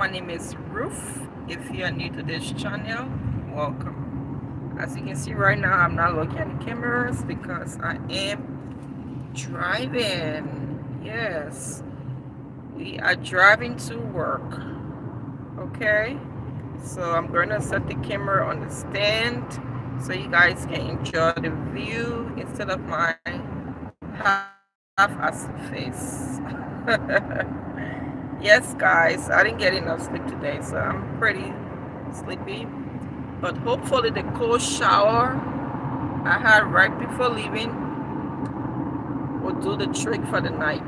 My name is Ruth. If you are new to this channel, welcome. As you can see right now, I'm not looking at the cameras because I am driving. Yes, we are driving to work. Okay, so I'm going to set the camera on the stand so you guys can enjoy the view instead of my half-assed face. Yes, guys, I didn't get enough sleep today, so I'm pretty sleepy. But hopefully, the cold shower I had right before leaving will do the trick for the night.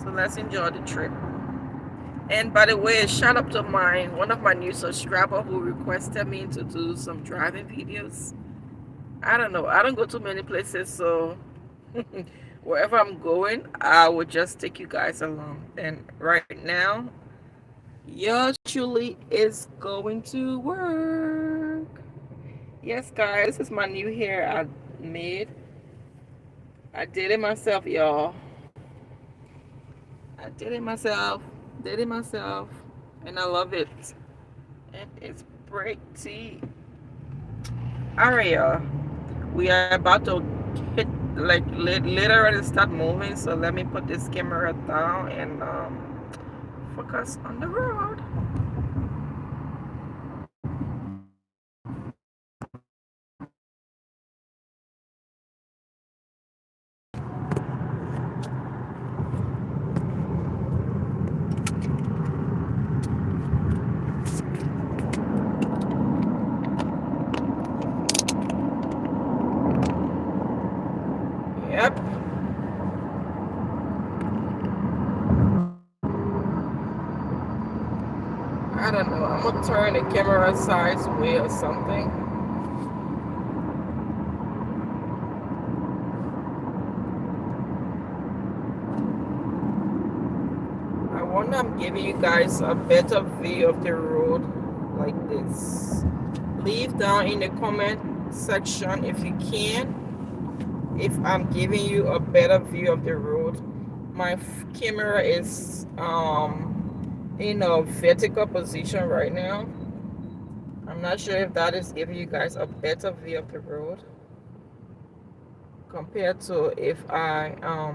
So let's enjoy the trip. And by the way, shout out to one of my new subscribers who requested me to do some driving videos. I don't know. I don't go to many places, so wherever I'm going, I will just take you guys along. And right now, yours truly is going to work. Yes, guys, this is my new hair I made. I did it myself, y'all. I did it myself, and I love it. And it's pretty. Alright, we are about to hit, like, literally start moving. So let me put this camera down and focus on the road. Yep. I don't know. I'm gonna turn the camera sideways or something. I wonder I'm giving you guys a better view of the road like this. Leave down in the comment section if you can, if I'm giving you a better view of the road. My camera is in a vertical position right now. I'm not sure if that is giving you guys a better view of the road compared to if I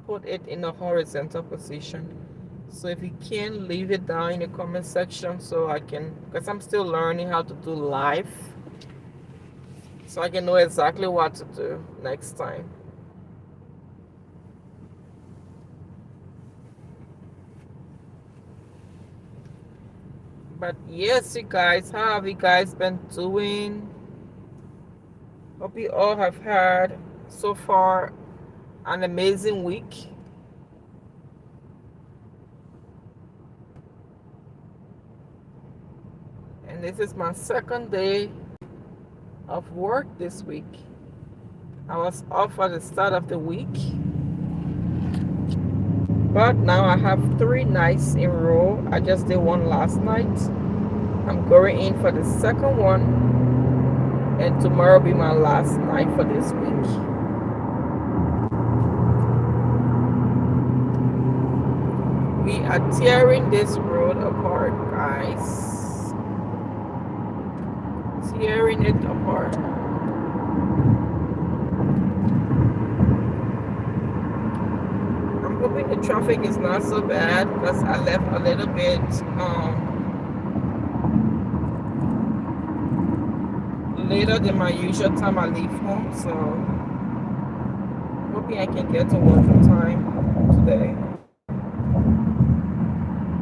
put it in a horizontal position. So if you can, leave it down in the comment section so I can, because I'm still learning how to do live, so I can know exactly what to do next time. But yes, you guys, how have you guys been doing? Hope you all have had so far an amazing week. And this is my second day of work this week. I was off at the start of the week, but now I have 3 nights in a row. I just did one last night. I'm going in for the second one, and tomorrow will be my last night for this week. We are tearing this road apart, guys. Tearing it apart. I'm hoping the traffic is not so bad because I left a little bit later than my usual time I leave home, so hoping I can get to work on time today.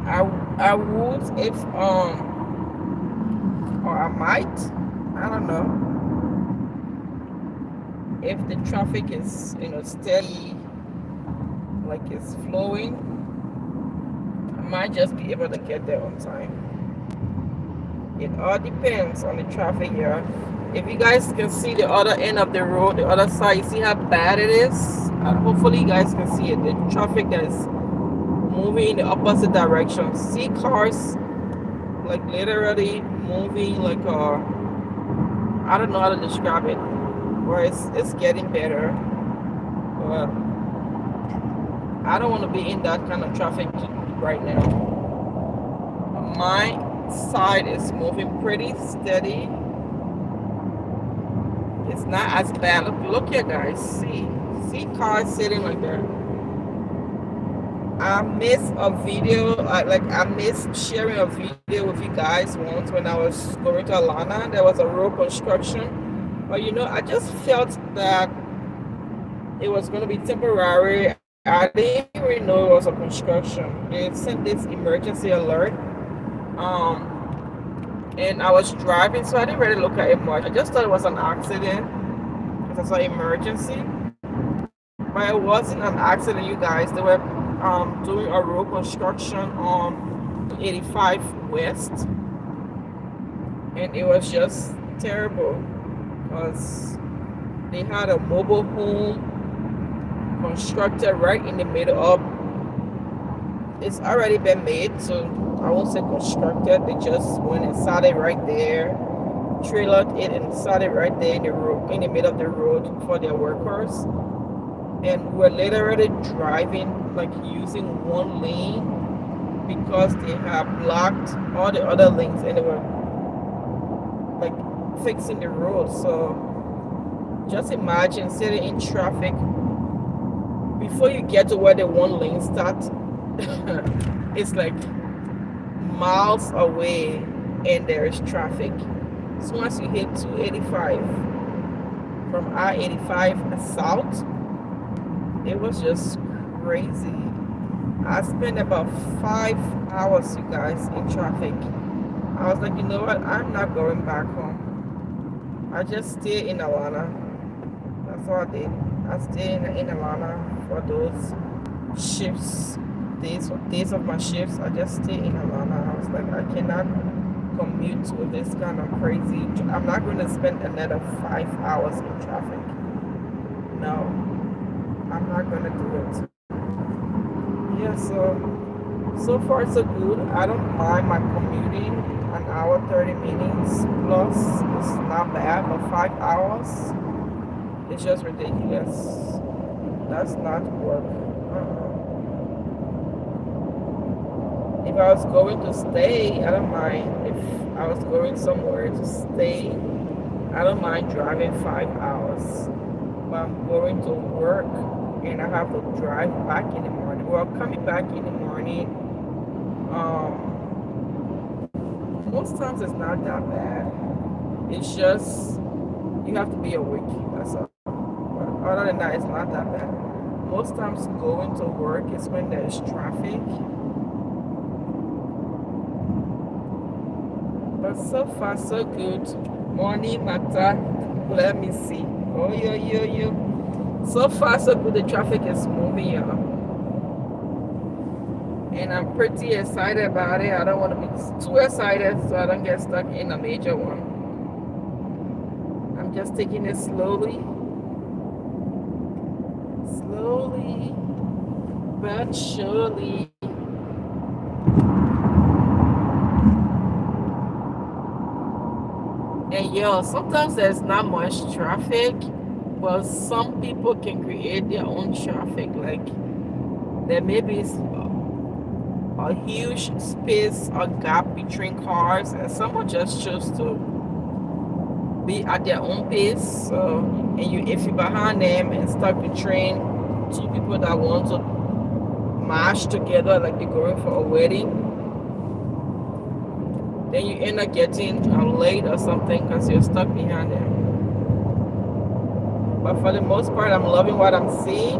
I would if or I might, I don't know, if the traffic is steady, like it's flowing, I might just be able to get there on time. It all depends on the traffic here. If you guys can see the other end of the road, the other side, you see how bad it is? Hopefully you guys can see it. The traffic that is moving in the opposite direction. See cars like literally moving like I don't know how to describe it. Or it's getting better. But I don't want to be in that kind of traffic right now. my side is moving pretty steady. It's not as bad. Look here, guys. See cars sitting like that. I miss a video, I miss sharing a video with you guys once when I was going to Atlanta. There was a road construction, but I just felt that it was going to be temporary. I didn't even know it was a construction. They sent this emergency alert, and I was driving, so I didn't really look at it much. I just thought it was an accident because I saw emergency, but it wasn't an accident, you guys. They were doing a road construction on 85 West, and it was just terrible because they had a mobile home constructed right in the middle of. It's already been made, so I won't say constructed. They just went and started right there, trailered it and started right there in the road, in the middle of the road for their workers. And we're literally driving, like using one lane because they have blocked all the other lanes, and they were like fixing the road. So just imagine sitting in traffic before you get to where the one lane starts. It's like miles away, and there is traffic. So once you hit 285 from I-85 south, it was just crazy. I spent about 5 hours, you guys, in traffic. I was like, you know what? I'm not going back home. I just stayed in Atlanta. That's all I did. I stayed in Atlanta for those shifts, days of my shifts. I just stayed in Atlanta. I was like, I cannot commute with this kind of crazy. I'm not going to spend another 5 hours in traffic. No, I'm not going to do it. Yeah, so far so good. I don't mind my commuting. An hour, 30 minutes plus. It's not bad, but 5 hours, it's just ridiculous. That's not work. If I was going to stay, I don't mind. If I was going somewhere to stay, I don't mind driving 5 hours. But I'm going to work and I have to drive back in the morning. Well, coming back in the morning, most times it's not that bad. It's just you have to be awake. That's all. But other than that, it's not that bad. Most times going to work is when there's traffic. But so far so good. Morning, Mata. Let me see. Oh, yo. So far so good. The traffic is moving, y'all. And I'm pretty excited about it. I don't want to be too excited so I don't get stuck in a major one. I'm just taking it slowly but surely. And sometimes there's not much traffic, but some people can create their own traffic. Like there may be a huge space or gap between cars, and someone just chose to be at their own pace. So, and if you're behind them and stuck between two people that want to mash together, like they're going for a wedding, then you end up getting late or something because you're stuck behind them. But for the most part, I'm loving what I'm seeing.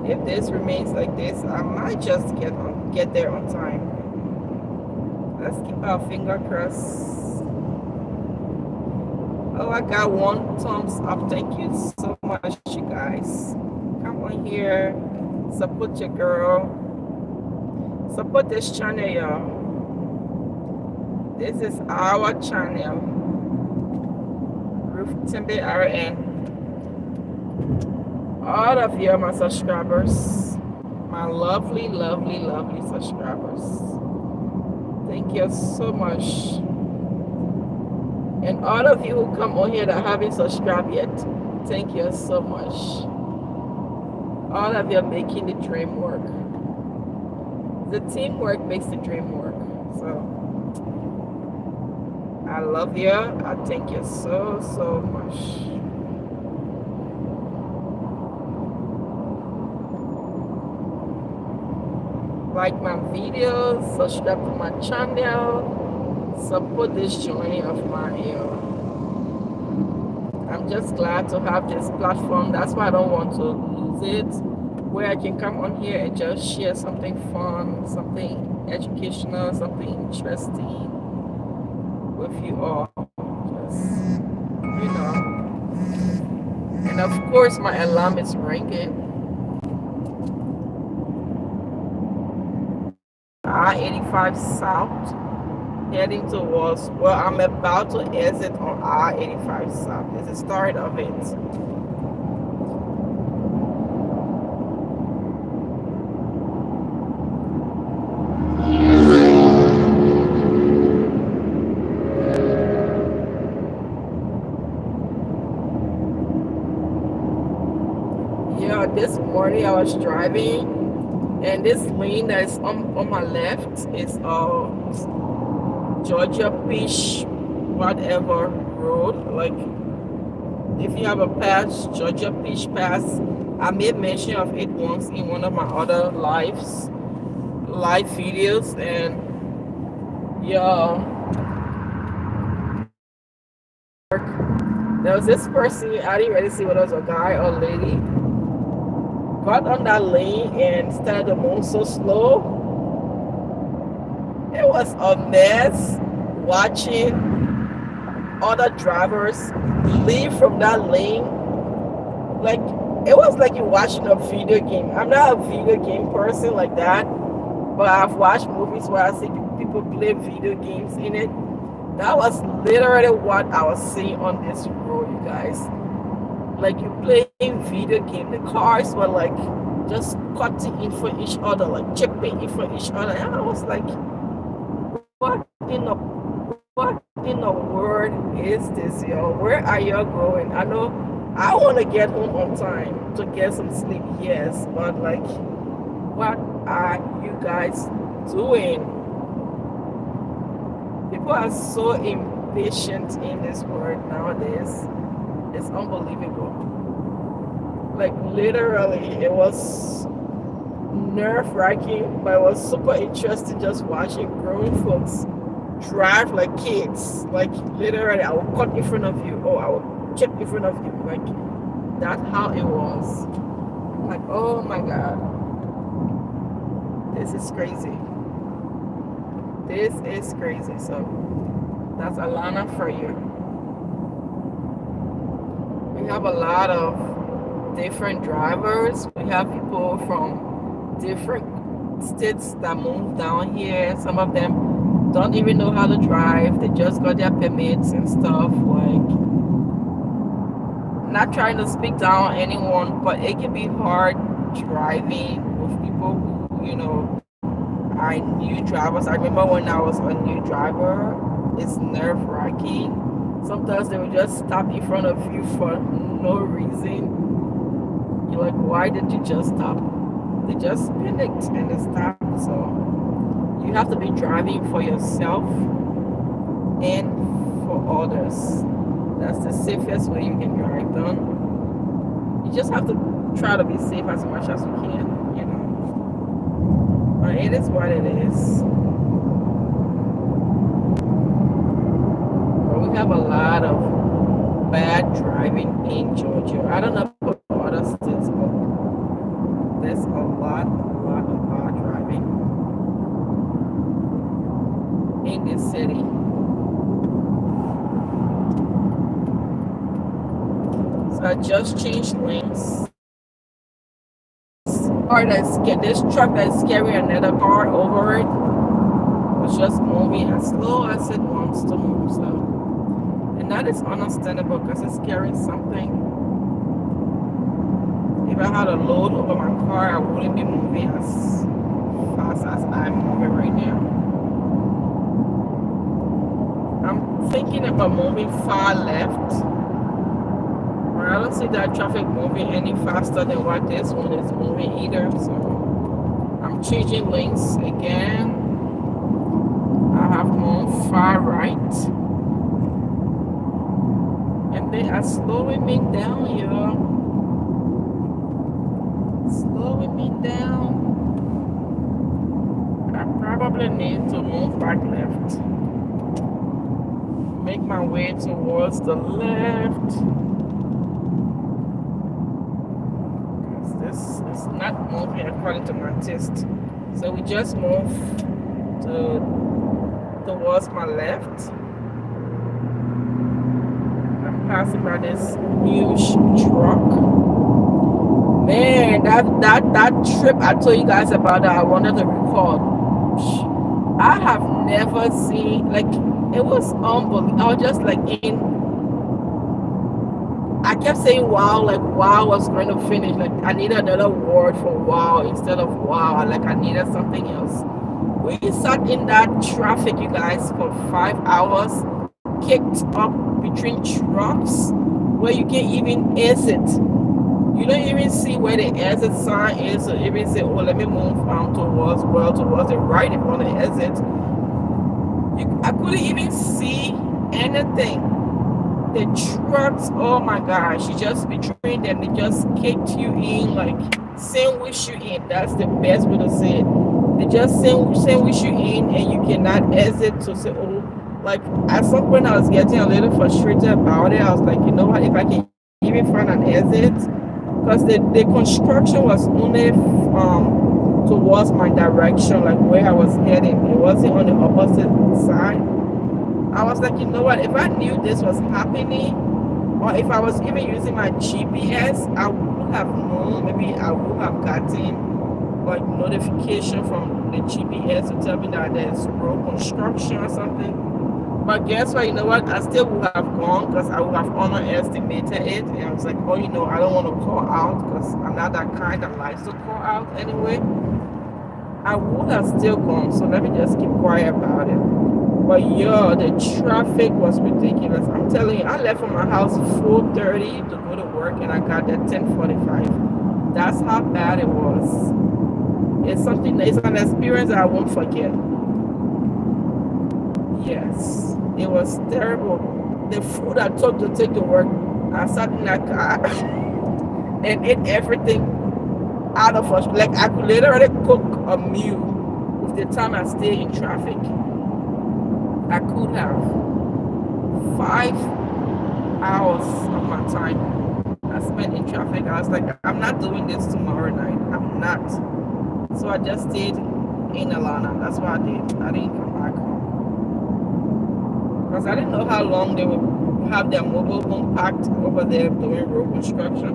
If this remains like this, I might just get there on time. Let's keep our finger crossed. Oh, I got 1 thumbs up. Thank you so much, you guys. Come on here. Support your girl. Support this channel, y'all. This is our channel. Ruth Timbe RN. All of you are my subscribers. My lovely subscribers. Thank you so much. And all of you who come on here that haven't subscribed yet, thank you so much. All of you are making the dream work. The teamwork makes the dream work. So I love you. I thank you so, so much. Like my videos, subscribe to my channel, support this journey of mine. I'm just glad to have this platform. That's why I don't want to lose it. Where I can come on here and just share something fun, something educational, something interesting with you all. Just, And of course, my alarm is ringing. I-85 South, heading towards, well, I'm about to exit on I-85 South. It's the start of it. Yeah, this morning I was driving, and this lane that is on my left is Georgia Peach whatever road. Like, if you have a pass, Georgia Peach Pass, I made mention of it once in one of my other live videos. And yeah, there was this person, I didn't really see whether it was a guy or lady, got on that lane and started to move so slow. It was a mess watching other drivers leave from that lane. Like, it was like you're watching a video game. I'm not a video game person like that, but I've watched movies where I see people play video games in it. That was literally what I was seeing on this road, you guys. Like, you playing video game. The cars were like just cutting in for each other, like chipping in for each other. And I was like, what in the world is this, yo? Where are y'all going? I know I want to get home on time to get some sleep, yes, but like, what are you guys doing? People are so impatient in this world nowadays. It's unbelievable. Like, literally, it was nerve-wracking, but it was super interesting just watching grown folks drive like kids. Like, literally, I will cut in front of you, or I will chip in front of you. Like, that's how it was. Like, oh my God, this is crazy. This is crazy. So that's Alana for you. We have a lot of different drivers. We have people from different states that move down here. Some of them don't even know how to drive. They just got their permits and stuff. Like, not trying to speak down on anyone, but it can be hard driving with people who, are new drivers. I remember when I was a new driver, it's nerve-wracking. Sometimes they will just stop in front of you for no reason. You're like, why did you just stop? They just panicked and they stopped. So you have to be driving for yourself and for others. That's the safest way you can drive them. You just have to try to be safe as much as you can, But it is what it is. But we have a lot of bad driving in Georgia. I don't know about other states, but there's a lot of bad driving in this city. So I just changed lanes. This truck that's carrying another car over it was just moving as slow as it wants to move. So, and that is understandable because it's carrying something. If I had a load over my car, I wouldn't be moving as fast as I'm moving right now. I'm thinking about moving far left. I don't see that traffic moving any faster than what this one is moving either. So I'm changing lanes again. traffic are slowing me down, y'all. Slowing me down. I probably need to move back left. Make my way towards the left. This is not moving according to my taste. So we just move towards my left. I'm passing by this huge truck. Man, that trip I told you guys about that I wanted to record. I have never seen, like, it was unbelievable. I was just like I kept saying wow, like wow was going to finish. Like I needed another word for wow instead of wow. Like I needed something else. We sat in that traffic, you guys, for 5 hours, kicked up between trucks where you can't even exit. You don't even see where the exit sign is, or even say, "Oh, let me move towards the right if you want to exit." I couldn't even see anything. The trucks, oh my gosh, you just between them, they just kicked you in, like sandwich you in. That's the best way to say it. They just sandwich you in, and you cannot exit to say, "Oh." Like at some point, I was getting a little frustrated about it. I was like, you know what? If I can even find an exit, because the construction was only towards my direction, like where I was heading. It wasn't on the opposite side. I was like, you know what? If I knew this was happening, or if I was even using my GPS, I would have known. Maybe I would have gotten like notification from the GPS to tell me that there's road construction or something. But guess what? You know what? I still would have gone because I would have underestimated it. And I was like, oh, you know, I don't want to call out because I'm not that kind that likes to call out anyway. I would have still gone. So let me just keep quiet about it. But yo, the traffic was ridiculous. I'm telling you, I left from my house 4:30 to go to work and I got there 10:45. That's how bad it was. It's an experience that I won't forget. Yes, it was terrible. The food I took to take to work, I sat in that car and ate everything out of us. Like I could literally cook a meal with the time I stayed in traffic. I could have 5 hours of my time I spent in traffic. I was like, I'm not doing this tomorrow night. I'm not. So I just stayed in Atlanta. That's what I did. I didn't come back home. Because I didn't know how long they would have their mobile home packed over there doing road construction.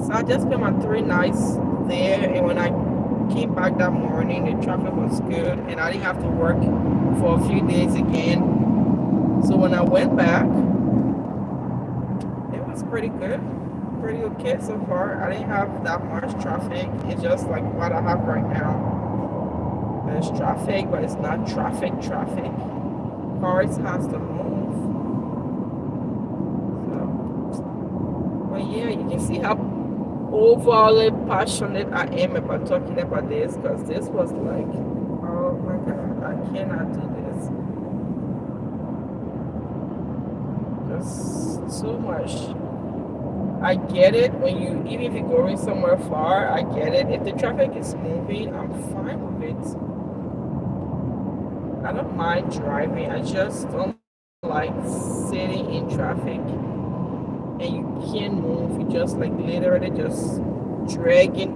So I just spent my 3 nights there, and when I came back that morning, the traffic was good, and I didn't have to work for a few days again. So when I went back, it was pretty good, pretty okay so far. I didn't have that much traffic. It's just like what I have right now. There's traffic, but it's not traffic. Cars has to move. So, but yeah, you can see how overly passionate I am about talking about this, because this was like, oh my god, I cannot do this. Just too much. I get it when even if you're going somewhere far, I get it. If the traffic is moving, I'm fine with it. I don't mind driving. I just don't like sitting in traffic and you can't move. You just like literally just dragging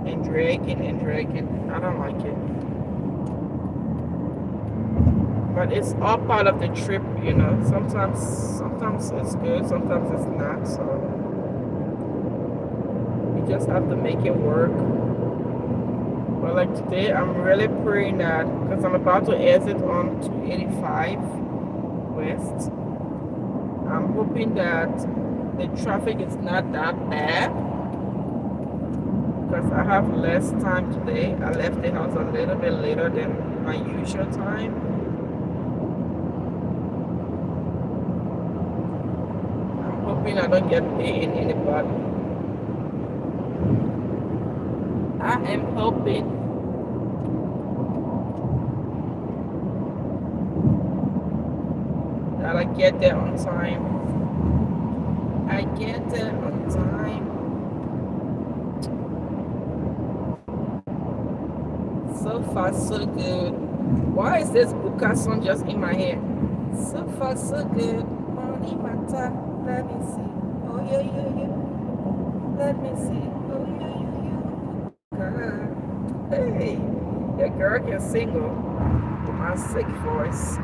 and dragging and dragging. I don't like it. But it's all part of the trip, you know. Sometimes it's good, sometimes it's not. So you just have to make it work. But like today, I'm really praying that, because I'm about to exit on 285 West. I'm hoping that the traffic is not that bad, because I have less time today. I left the house a little bit later than my usual time. I'm hoping I don't get paid in the butt. I am hoping. That I get there on time. I get there on time. So far, so good. Why is this Buka song just in my head? So far, so good. Money matter. Let me see. Oh, yeah, yeah, yeah. Let me see. Oh, yeah, yeah, yeah. Hey, your girl can sing with my sick voice.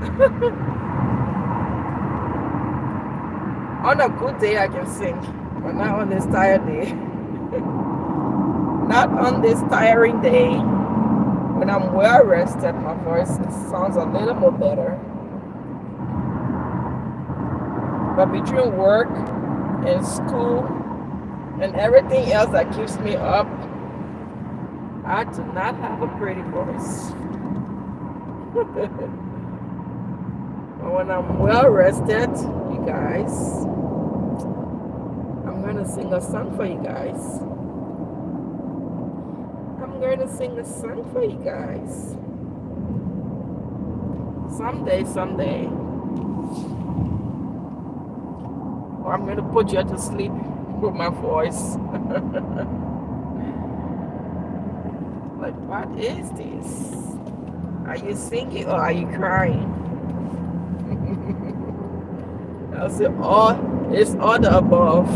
On a good day, I can sing, but not on this tired day. Not on this tiring day. When I'm well rested, my voice sounds a little more better. But between work and school and everything else that keeps me up, I do not have a pretty voice. But when I'm well rested, you guys, I'm going to sing a song for you guys. I'm going to sing a song for you guys. Someday. Or I'm going to put you to sleep with my voice. Like, what is this? Are you singing or are you crying? I'll say, it's all the above.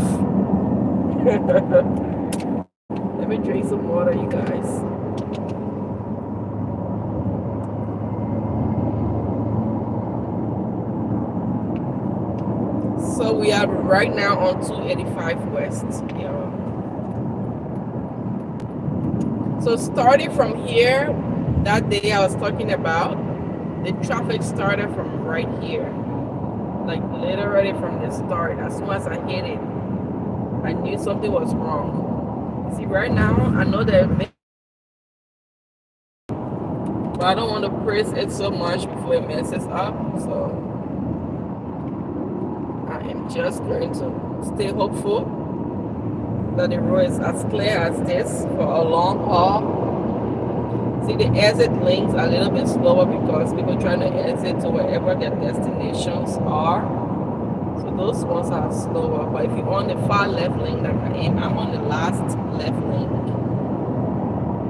Let me drink some water, you guys. So we are right now on 285 West. Yeah. So starting from here, that day I was talking about, the traffic started from right here. Like literally from the start. As soon as I hit it, I knew something was wrong. See, right now, I know that, but I don't want to press it so much before it messes up. So I am just going to stay hopeful that the road is as clear as this for a long haul. See, the exit lanes are a little bit slower because people trying to exit to wherever their destinations are. So those ones are slower. But if you're on the far left lane like I am, I'm on the last left lane.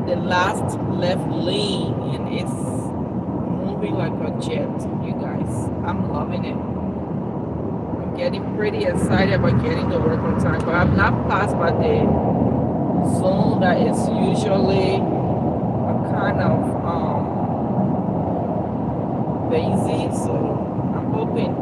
The last left lane, and it's moving like a jet, you guys. I'm loving it. I'm getting pretty excited about getting to work on time, but I've not passed by the zone that is usually a kind of busy, so I'm hoping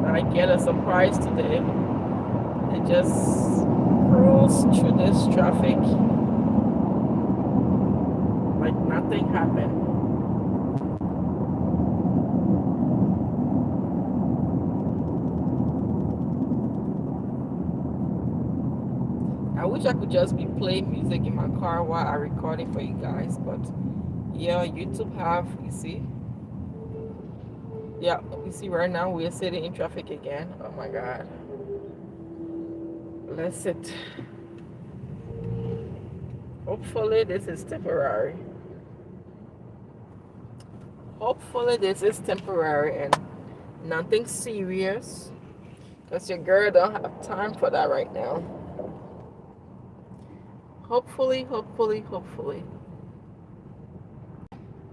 that I get a surprise today and just cruise through this traffic like nothing happened. I wish I could just be playing music in my car while I'm recording for you guys, but yeah, YouTube have, you see. Yeah, you see right now we're sitting in traffic again. Oh my God. Let's sit. Hopefully this is temporary. Hopefully this is temporary and nothing serious. Because your girl don't have time for that right now. Hopefully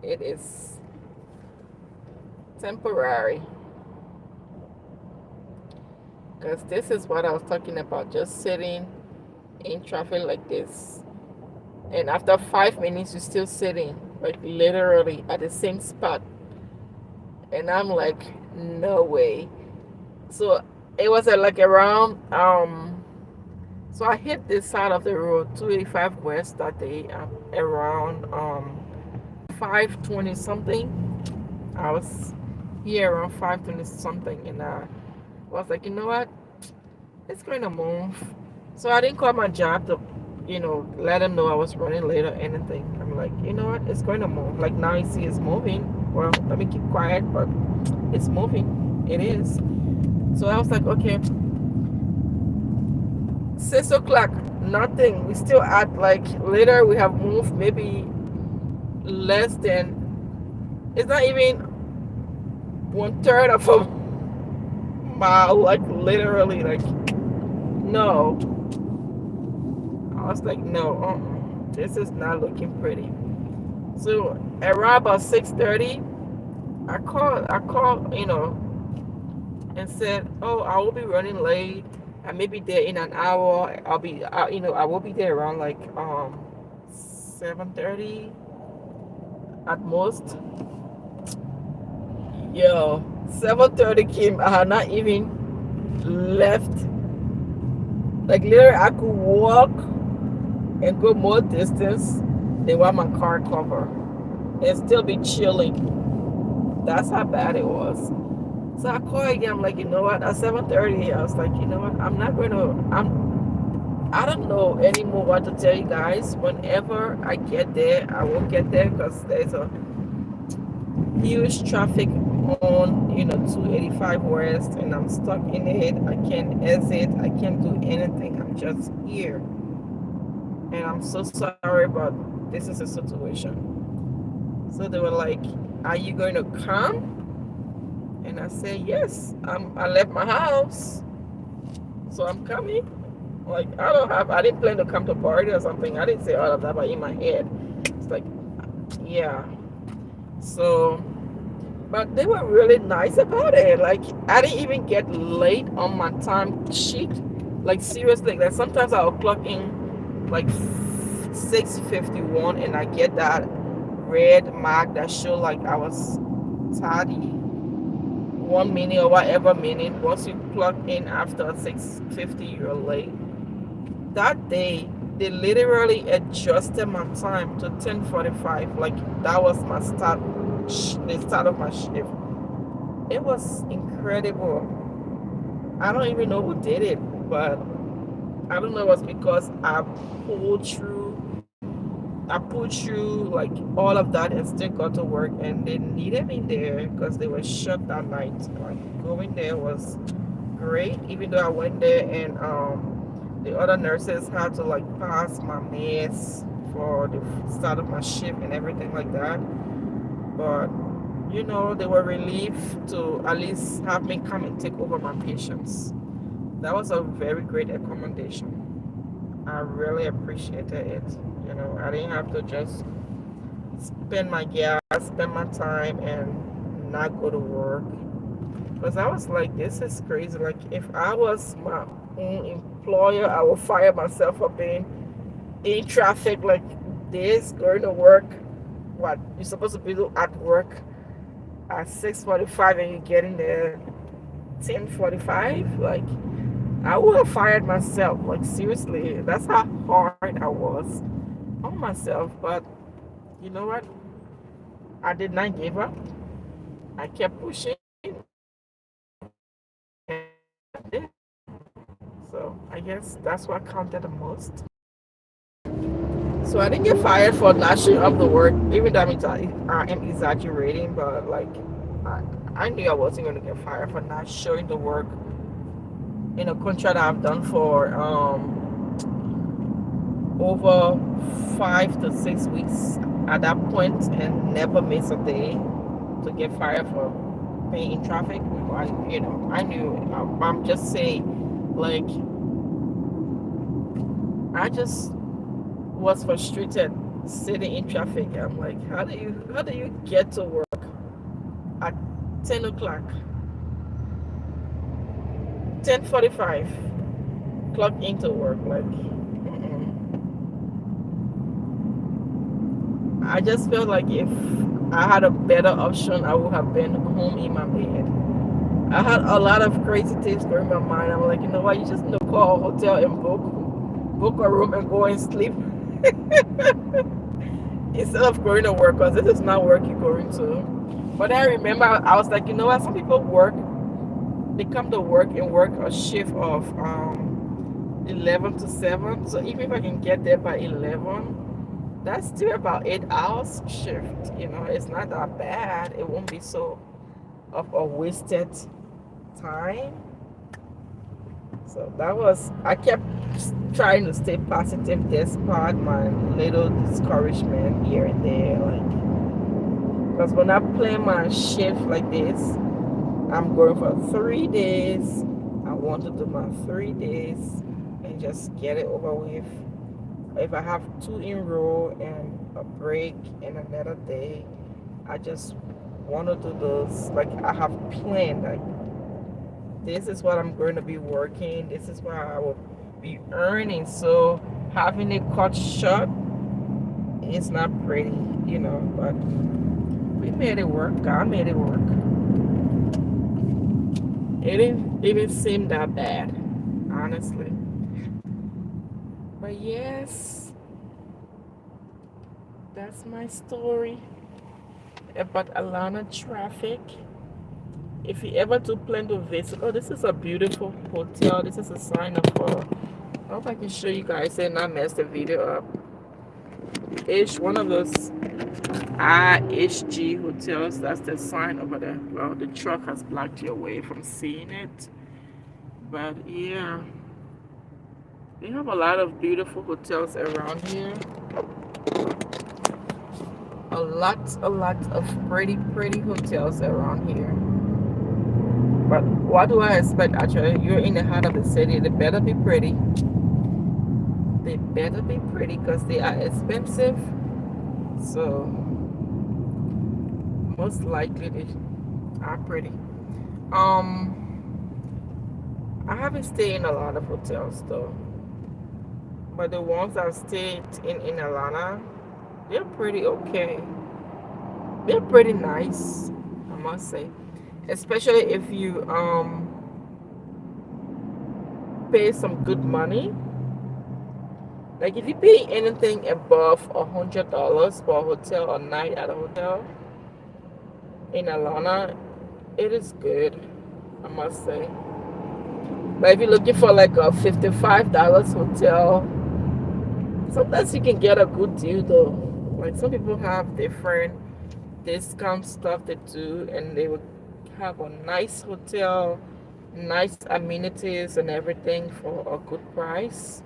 it is temporary. Because this is what I was talking about, just sitting in traffic like this. And after 5 minutes, you're still sitting, like literally at the same spot. And I'm like, no way. So it was like around, so I hit this side of the road, 285 West that day, around 5:20 something. I was here around 5:20 something, and I was like, you know what? It's going to move. So I didn't call my job to, let them know I was running late or anything. I'm like, you know what? It's going to move. Like now you see it's moving. Well, let me keep quiet, but it's moving. It is. So I was like, okay. 6 o'clock, nothing. We still at like later we have moved maybe less than, it's not even one third of a mile, like literally, like no. I was like, no, this is not looking pretty. So around about 6:30, I called, and said, "Oh, I will be running late. I may be there in an hour. I will be there around like 7:30 at most." Yo, 7:30 came. I had not even left. Like literally, I could walk and go more distance than what my car cover, and still be chilling. That's how bad it was. So I called again. I'm like, you know what? At 7:30, I was like, you know what? I'm not gonna. I don't know anymore what to tell you guys. Whenever I get there, I will get there because there's a huge traffic on 285 West, and I'm stuck in it. I can't exit. I can't do anything. I'm just here, and I'm so sorry, but this is a situation. So they were like, "Are you going to come?" And I said, "Yes. I left my house, so I'm coming." Like I didn't plan to come to party or something. I didn't say all of that, but in my head, it's like, yeah. So, but they were really nice about it. Like I didn't even get late on my time sheet. Like seriously, like sometimes I'll clock in like 6:51, and I get that red mark that show like I was tardy 1 minute or whatever minute. Once you clock in after 6:50, you're late. That day they literally adjusted my time to 10:45. Like that was my the start of my shift. It was incredible. I don't even know who did it, but I don't know. It was because pulled through I pulled through like all of that and still got to work, and they needed me there because they were shut that night. Like going there was great, even though I went there and the other nurses had to like pass my meds for the start of my shift and everything like that. But they were relieved to at least have me come and take over my patients. That was a very great accommodation. I really appreciated it. I didn't have to just spend my gas, spend my time, and not go to work. Because I was like, this is crazy. Like, if I was my own employer, I would fire myself for being in traffic like this, going to work. What you're supposed to be at work at 6:45 and you're getting there 10:45. Like, I would have fired myself. Like, seriously, that's how hard I was on myself. But you know what? I did not give up. I kept pushing. So I guess that's what counted the most. So I didn't get fired for not showing up the work, even though I am exaggerating, but like I knew I wasn't going to get fired for not showing the work in a contract I've done for over 5 to 6 weeks at that point and never miss a day to get fired for being in traffic. I knew. I'm just saying, like, I just was frustrated sitting in traffic. I'm like, how do you get to work at 10 o'clock, 10:45, clock into work? Like, I just felt like if I had a better option, I would have been home in my bed. I had a lot of crazy things going in my mind. I'm like, you know what? You just need to call a hotel and book a room and go and sleep instead of going to work, because this is not work you're going to. But I remember I was like, you know what? Some people they come to work and work a shift of 11 to 7. So even if I can get there by 11, that's still about 8 hours shift. It's not that bad. It won't be so of a wasted time. So I kept trying to stay positive despite my little discouragement here and there. Like, because when I plan my shift like this, I'm going for 3 days. I want to do my 3 days and just get it over with. If I have two in row and a break and another day, I just want to do those. Like I have planned, like this is what I'm going to be working. This is what I will be earning. So having it cut short is not pretty, but we made it work. God made it work. It didn't even seem that bad, honestly. But yes, that's my story about Atlanta traffic. If you ever do plan to visit, oh, this is a beautiful hotel. This is a sign of, I hope I can show you guys and not mess the video up. It's one of those IHG hotels. That's the sign over there. Well, the truck has blocked you away from seeing it. But yeah, they have a lot of beautiful hotels around here. A lot of pretty hotels around here. But what do I expect actually? You're in the heart of the city. They better be pretty. They better be pretty because they are expensive. So most likely they are pretty. I haven't stayed in a lot of hotels though. But the ones I've stayed in Atlanta, they're pretty okay. They're pretty nice, I must say. Especially if you pay some good money. Like if you pay anything above $100 for a hotel or night at a hotel in Atlanta, it is good, I must say. But if you're looking for like a $55 hotel, sometimes you can get a good deal though. Like some people have different discount stuff they do, and they would have a nice hotel, nice amenities and everything for a good price.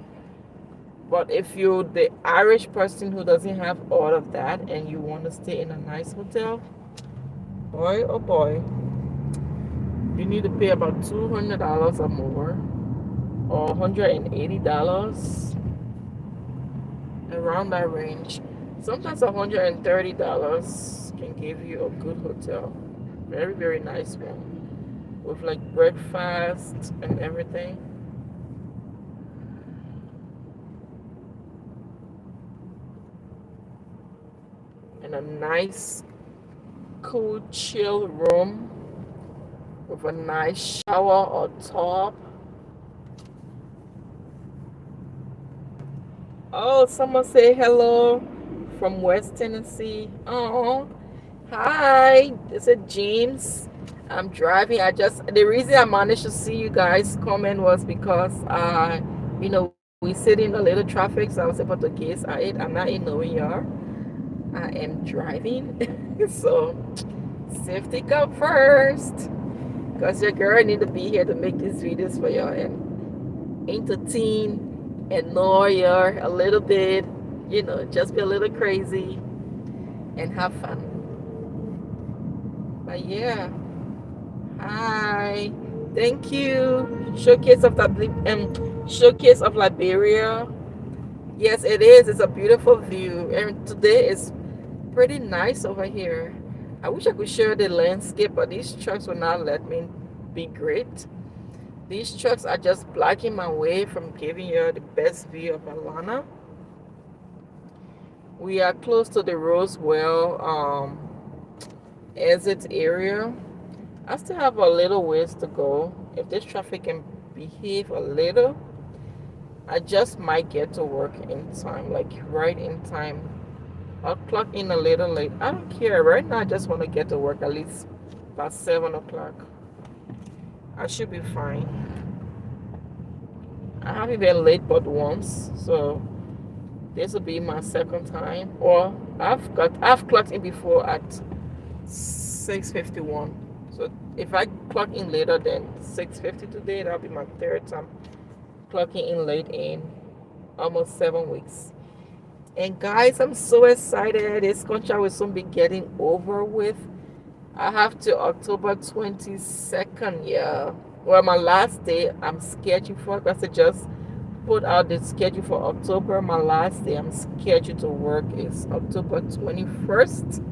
But if you're the Irish person who doesn't have all of that and you want to stay in a nice hotel, boy oh boy, you need to pay about $200 or more, or $180, around that range. Sometimes $130 can give you a good hotel, very nice one, with like breakfast and everything. And a nice cool chill room with a nice shower or tub. Oh, someone say hello from West Tennessee. Oh, hi. This is James. I'm driving. The reason I managed to see you guys comment was because we sit in a little traffic, so I was able to guess at it. I'm not in nowhere yard. I am driving. So safety come first. Because your girl need to be here to make these videos for y'all and entertain, annoy you a little bit, just be a little crazy and have fun. But yeah, hi, thank you. Showcase of Liberia. Yes, it is. It's a beautiful view, and today is pretty nice over here. I wish I could share the landscape, but these trucks will not let me be great. These trucks are just blocking my way from giving you the best view of Atlanta. We are close to the Roswell exit area. I still have a little ways to go. If this traffic can behave a little, I just might get to work in time, like right in time. I'll clock in a little late. I don't care. Right now, I just want to get to work at least by 7 o'clock. I should be fine. I haven't been late but once, so this will be my second time. Or I've clocked in before at 6:51. So if I clock in later than 6:50 today, that'll be my third time clocking in late in almost 7 weeks. And guys, I'm so excited. This contract will soon be getting over with. I have to October 22nd, yeah. Well, my last day I'm scheduled for, because I just put out the schedule for October. My last day I'm scheduled to work is October 21st.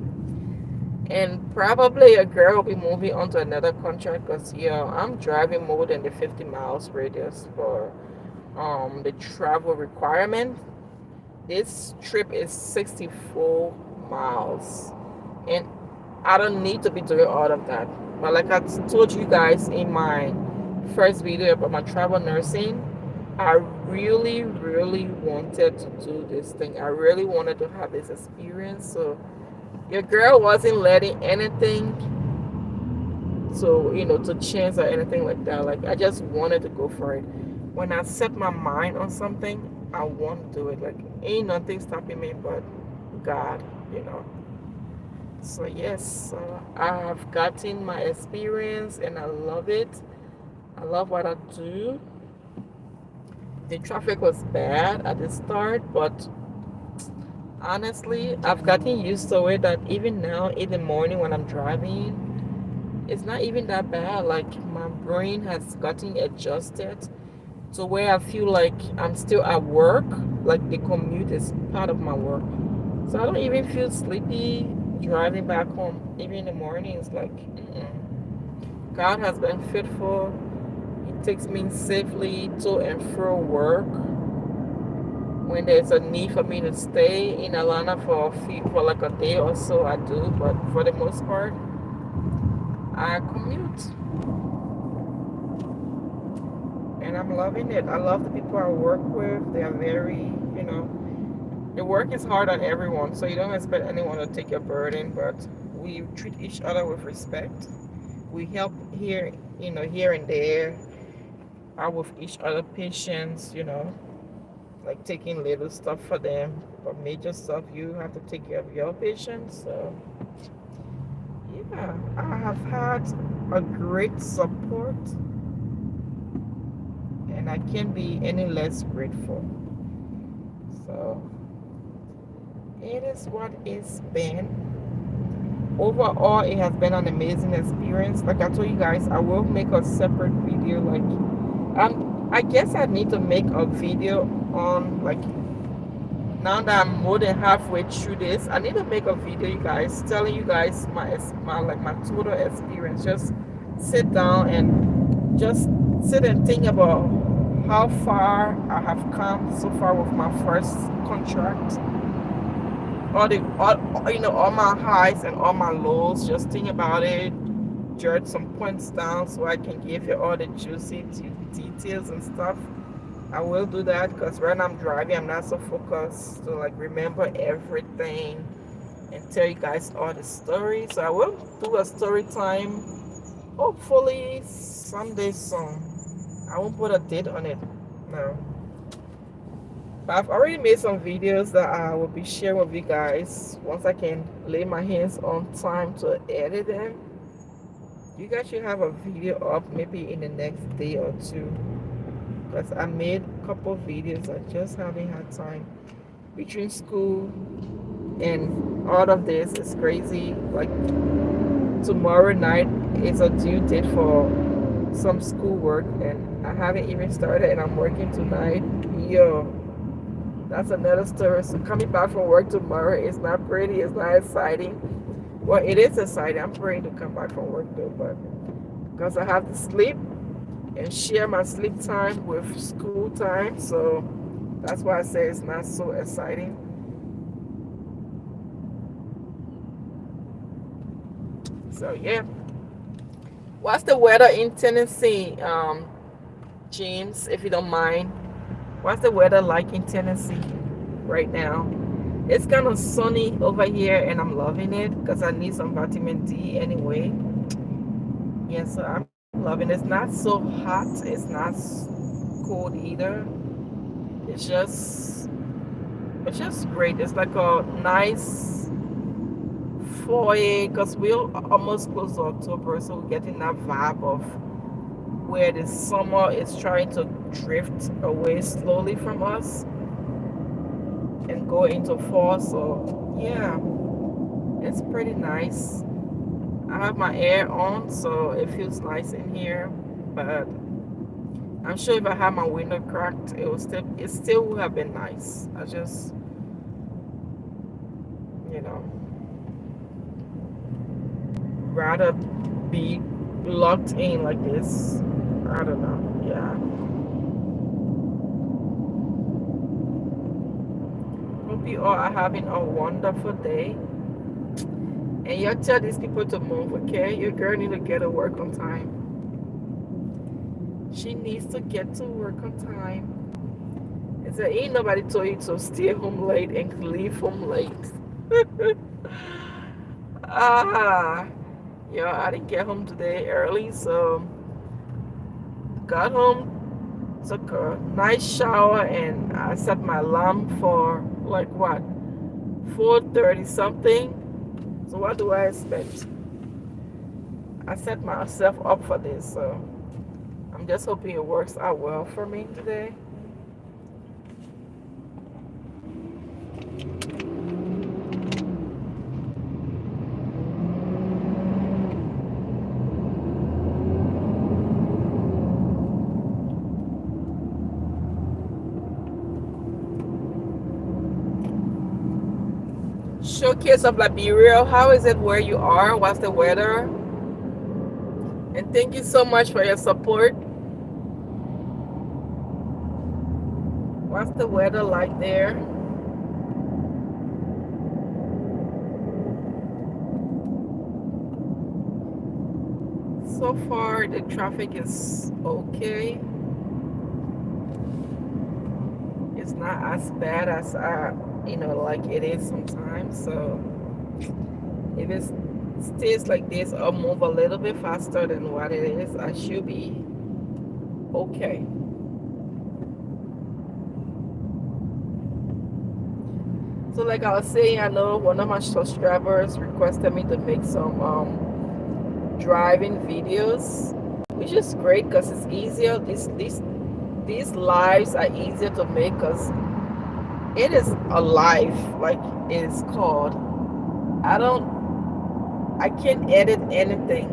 And probably a girl will be moving on to another contract, because, yeah, I'm driving more than the 50 miles radius for the travel requirement. This trip is 64 miles. And I don't need to be doing all of that. But like I told you guys in my first video about my travel nursing, I really, really wanted to do this thing. I really wanted to have this experience. So your girl wasn't letting anything to chance or anything like that. Like, I just wanted to go for it. When I set my mind on something, I want to do it. Like, ain't nothing stopping me but God. So yes, I have gotten my experience and I love it. I love what I do. The traffic was bad at the start, but honestly, I've gotten used to it, that even now in the morning when I'm driving, it's not even that bad. Like, my brain has gotten adjusted to where I feel like I'm still at work. Like, the commute is part of my work. So I don't even feel sleepy driving back home. Even in the morning, it's like, God has been faithful. He takes me safely to and fro work. When there's a need for me to stay in Atlanta for like a day or so, I do. But for the most part, I commute, and I'm loving it. I love the people I work with. They are very. The work is hard on everyone, so you don't expect anyone to take your burden, but we treat each other with respect. We help here and there, out with each other patients, like taking little stuff for them, but major stuff you have to take care of your patients. So yeah, I have had a great support, and I can't be any less grateful. So it is what it's been. Overall, it has been an amazing experience. Like I told you guys, I will make a separate video. Like, I guess I need to make a video on, like, now that I'm more than halfway through this, I need to make a video, you guys, telling you guys my total experience. Just sit down and just sit and think about how far I have come so far with my first contract. All my highs and all my lows. Just think about it. Jot some points down so I can give you all the juicy details and stuff. I will do that, because when I'm driving, I'm not so focused to like remember everything and tell you guys all the stories. So I will do a story time, hopefully someday soon. I won't put a date on it now. But I've already made some videos that I will be sharing with you guys once I can lay my hands on time to edit them. You guys should have a video up maybe in the next day or two, because I made a couple videos. I just haven't had time between school and all of this. Is crazy. Like, tomorrow night is a due date for some school work, and I haven't even started, and I'm working tonight. Yo, that's another story. So coming back from work tomorrow is not pretty. It's not exciting. Well, it is exciting. I'm praying to come back from work though, but because I have to sleep and share my sleep time with school time, so that's why I say it's not so exciting. So yeah, what's the weather in Tennessee, James? If you don't mind, what's the weather like in Tennessee right now? It's kind of sunny over here, and I'm loving it because I need some vitamin D anyway. Yeah, so I'm loving it. It's not so hot. It's not cold either. It's just it's just great. It's like a nice 4A, because we're almost close to October, so we're getting that vibe of where the summer is trying to drift away slowly from us and go into fall. So yeah, it's pretty nice. I have my air on, so it feels nice in here. But I'm sure if I had my window cracked, it still would have been nice. I just, you know, rather be locked in like this. I don't know. Yeah. Hope you all are having a wonderful day. And you tell these people to move, okay? Your girl need to get to work on time. She needs to get to work on time. It's like, ain't nobody told you to stay home late and leave home late. ah, I didn't get home today early, so got home, took a nice shower, and I set my alarm for like what, 4:30 something. So what do I expect? I set myself up for this, so I'm just hoping it works out well for me today. Showcase of Liberia. How is it where you are? What's the weather? And thank you so much for your support. What's the weather like there? So far, the traffic is okay. It's not as bad as like it is sometimes. So if it stays like this or move a little bit faster than what it is, I should be okay. So like I was saying, I know one of my subscribers requested me to make some driving videos, which is great because it's easier. These lives are easier to make because it is a life, like it's called. I can't edit anything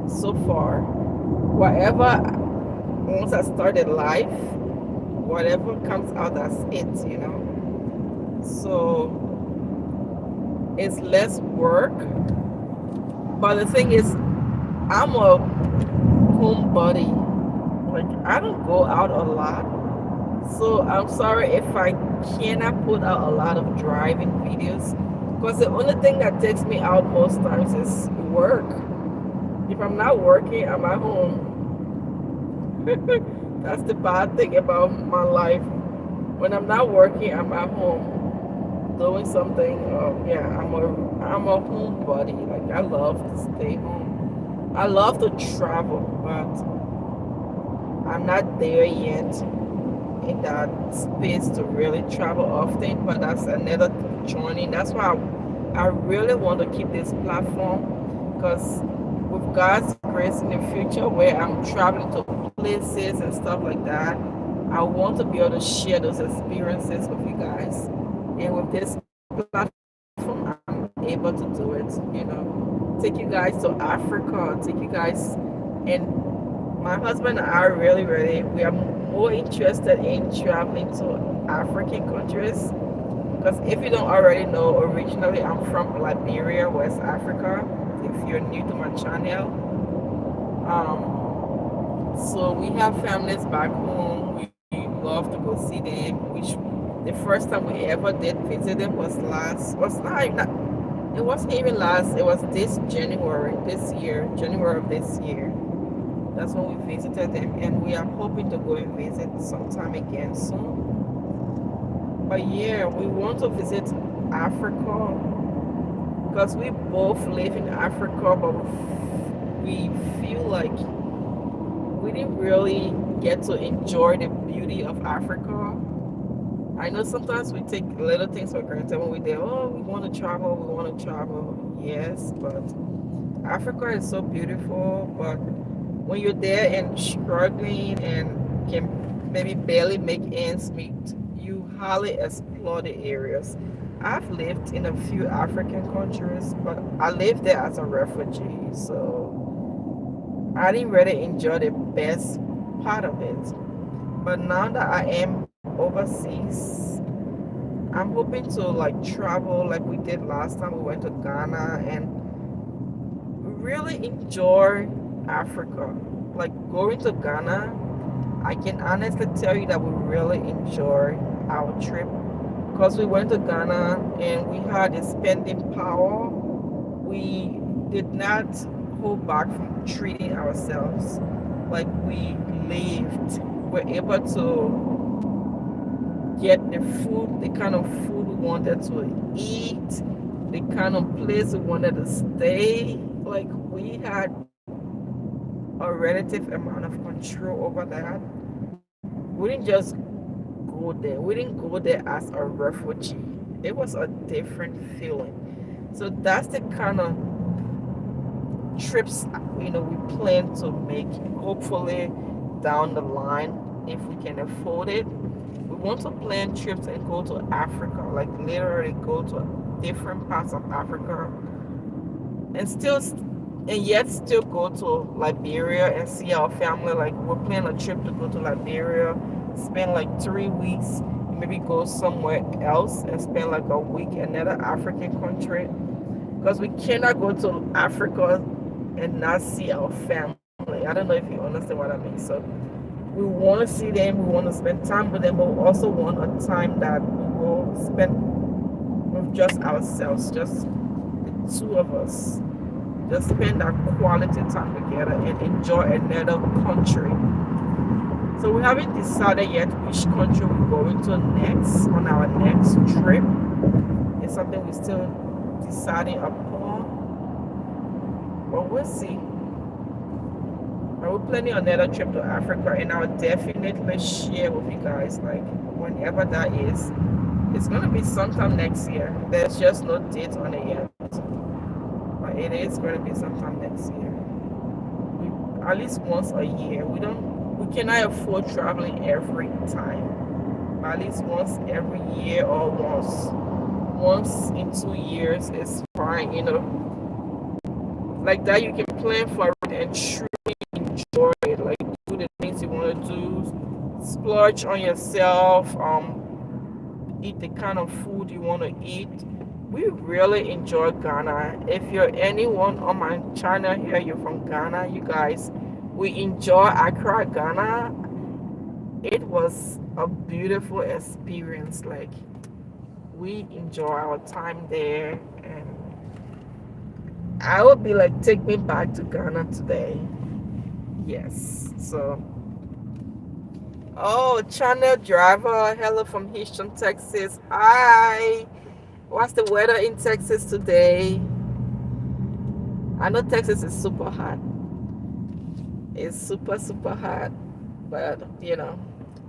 so far. Whatever, once I started live, whatever comes out, that's it. So it's less work. But the thing is, I'm a homebody. Like, I don't go out a lot. So I'm sorry if I cannot put out a lot of driving videos. Because the only thing that takes me out most times is work. If I'm not working, I'm at home. That's the bad thing about my life. When I'm not working, I'm at home doing something. Yeah, I'm a homebody. Like, I love to stay home. I love to travel, but I'm not there yet in that space to really travel often. But that's another journey. That's why I really want to keep this platform, because with God's grace in the future, where I'm traveling to places and stuff like that, I want to be able to share those experiences with you guys. And with this platform, I'm able to do it. Take you guys to Africa, take you guys, and my husband and I we are more interested in traveling to African countries. Because if you don't already know, originally I'm from Liberia, West Africa. If you're new to my channel, so we have families back home. We love to go see them. Which the first time we ever did visit them was it wasn't even last. It was January of this year. That's when we visited them, and we are hoping to go and visit sometime again soon. But yeah, we want to visit Africa because we both live in Africa, but we feel like we didn't really get to enjoy the beauty of Africa. I know sometimes we take little things for granted when we're there. Oh, we want to travel. Yes, but Africa is so beautiful. But when you're there and struggling and can maybe barely make ends meet, you hardly explore the areas. I've lived in a few African countries, but I lived there as a refugee, so I didn't really enjoy the best part of it. But now that I am overseas, I'm hoping to like travel like we did last time we went to Ghana and really enjoy Africa. Like going to Ghana, I can honestly tell you that we really enjoyed our trip because we went to Ghana and we had a spending power. We did not hold back from treating ourselves. Like we lived, we're able to get the food, the kind of food we wanted to eat, the kind of place we wanted to stay. Like we had a relative amount of control over that. We didn't just go there. We didn't go there as a refugee. It was a different feeling. So that's the kind of trips we plan to make. Hopefully down the line, if we can afford it, we want to plan trips and go to Africa, like literally go to different parts of Africa, and yet still go to Liberia and see our family. Like we're planning a trip to go to Liberia, spend like 3 weeks, maybe go somewhere else and spend like a week in another African country. Because we cannot go to Africa and not see our family. I don't know if you understand what I mean. So we want to see them, we want to spend time with them, but we also want a time that we will spend with just ourselves, just the two of us. Just spend that quality time together and enjoy another country. So we haven't decided yet which country we're going to next on our next trip. It's something we're still deciding upon. But we'll see. I will plan another trip to Africa and I'll definitely share with you guys like whenever that is. It's gonna be sometime next year. There's just no date on it yet. But it is gonna be sometime next year. At least once a year. We cannot afford traveling every time. But at least once every year or once in 2 years is fine. Like that you can plan for it and truly enjoy it. Like do the things you want to do, splurge on yourself, eat the kind of food you want to eat. We really enjoy Ghana. If you're anyone on my channel here, you're from Ghana, you guys, we enjoy Accra, Ghana. It was a beautiful experience. Like we enjoy our time there, and I would be like, take me back to Ghana today. Yes. So, oh, channel driver, hello from Houston, Texas. Hi. What's the weather in Texas today? I know Texas is super hot. It's super, super hot. But,